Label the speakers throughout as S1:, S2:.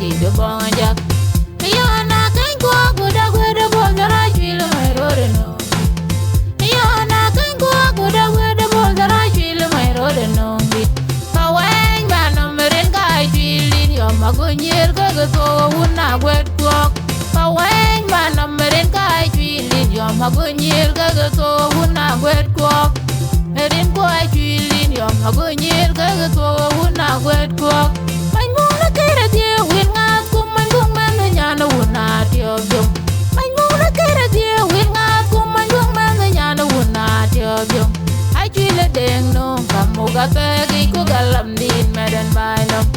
S1: di de bonja. Yana kan kwa guda bozara chwil mai rode no. Yana kan kwa guda bozara chwil mai rode no. Kawen ba nomeren kai chwilin yo magunyir kagato una gwet kwok. Kawen ba nomeren kai chwilin yo magunyir kagato una gwet kwok. Erin kwa chwilin yo magunyir kagato una gwet kwok. Manguna kere die win ngat kum mangung manu nyana una tiobyom. Manguna kere die win ngat kum mangung manu nyana una tiobyom. Ai chwile deng no kamuga tegi ko galam din medan bailom.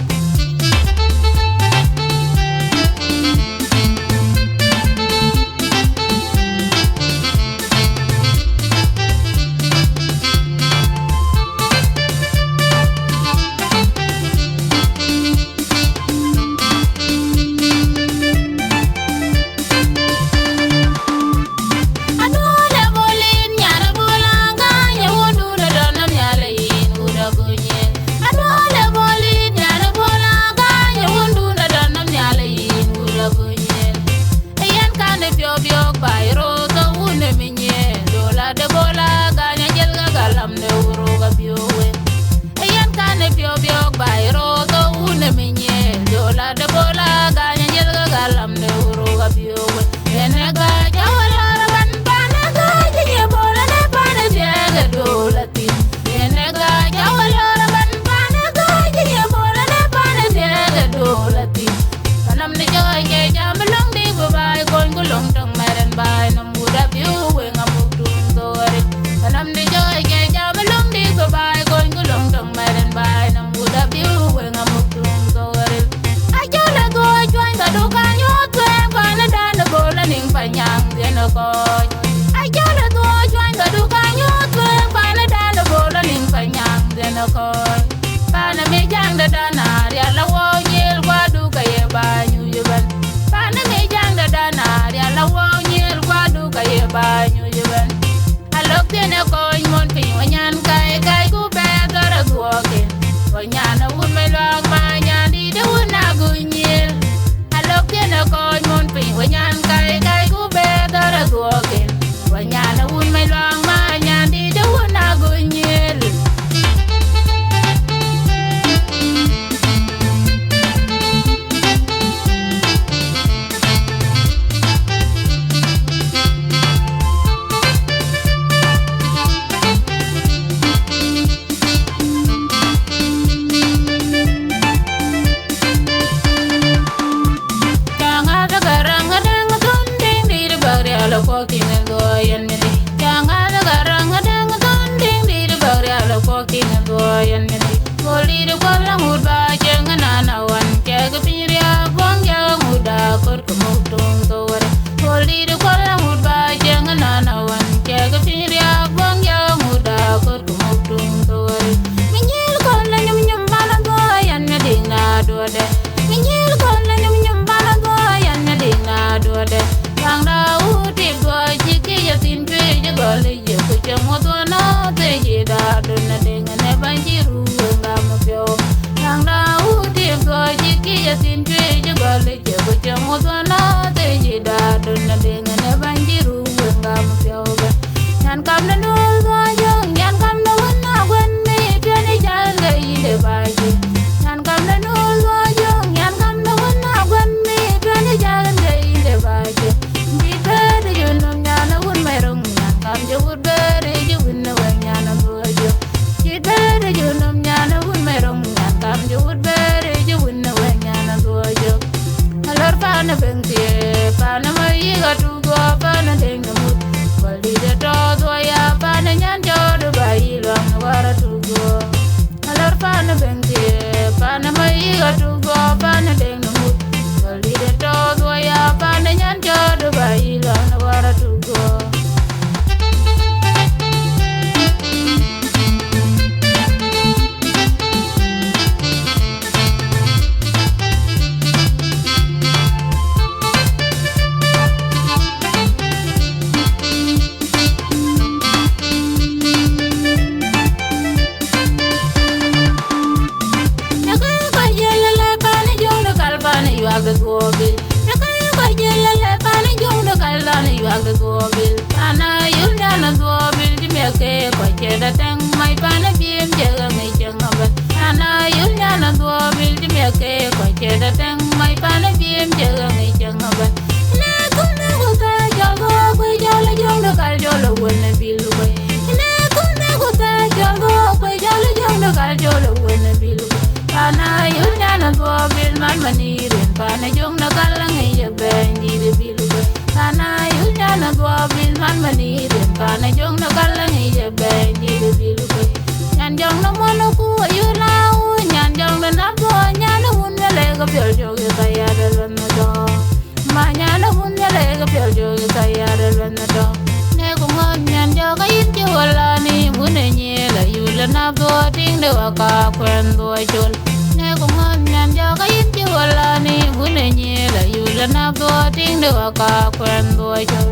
S2: Would better you win the way,
S1: tang mai pa na biem je ngai chang ba na ku na ku ta jo go ku jo la jong do kal jo lo wona bilu ba na ku na ku ta jo go ku jo la jong do kal jo lo wona bilu pa na yu nya na go bil man mani ren pa na jong na kal ngai je ben di de bilu ba pa na yu nya na go bil man mani ren pa na jong na kal ngai je ben di de bilu ba nyan jong na mo no ku yu la nyan jong na na go nyan na hun na le ga pyo jo ge ta ya de lo na do ma nyan na hun na le ga pyo jo ge ta ya de lo na do ne ko ngon nyan jo ga yin ji wala ni mu ne nye la yu la na do ting de wa ka kwen do chul ne ko ngon nyan jo ga yin ji wala ni mu ne nye la yu la na do ting de wa ka kwen do chul